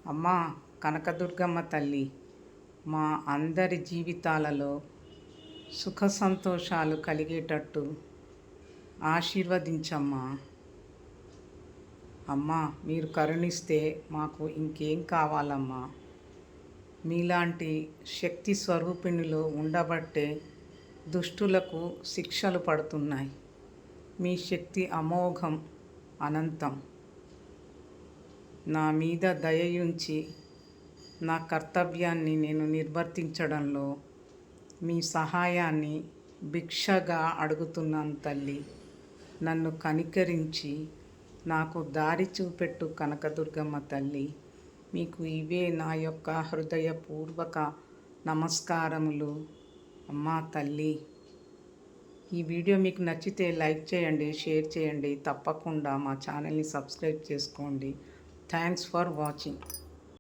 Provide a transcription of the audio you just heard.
అమ్మా కనకదుర్గమ్మ తల్లి, మా అందరి జీవితాలలో సుఖ సంతోషాలు కలిగేటట్టు ఆశీర్వదించమ్మా. అమ్మా మీరు కరుణిస్తే మాకు ఇంకేం కావాలమ్మా. మీలాంటి శక్తి స్వరూపిణిలో ఉండబట్టే దుష్టులకు శిక్షలు పడుతున్నాయి. మీ శక్తి అమోఘం, అనంతం. నా మీద దయయుంచి నా కర్తవ్యాన్ని నేను నిర్వర్తించడంలో మీ సహాయాన్ని భిక్షగా అడుగుతున్నాను తల్లి. నన్ను కనికరించి నాకు దారి చూపెట్టు కనకదుర్గమ్మ తల్లి. మీకు ఇవే నా యొక్క హృదయపూర్వక నమస్కారములు అమ్మా తల్లి. ఈ వీడియో మీకు నచ్చితే లైక్ చేయండి, షేర్ చేయండి. తప్పకుండా మా ఛానల్ని సబ్స్క్రైబ్ చేసుకోండి. Thanks for watching.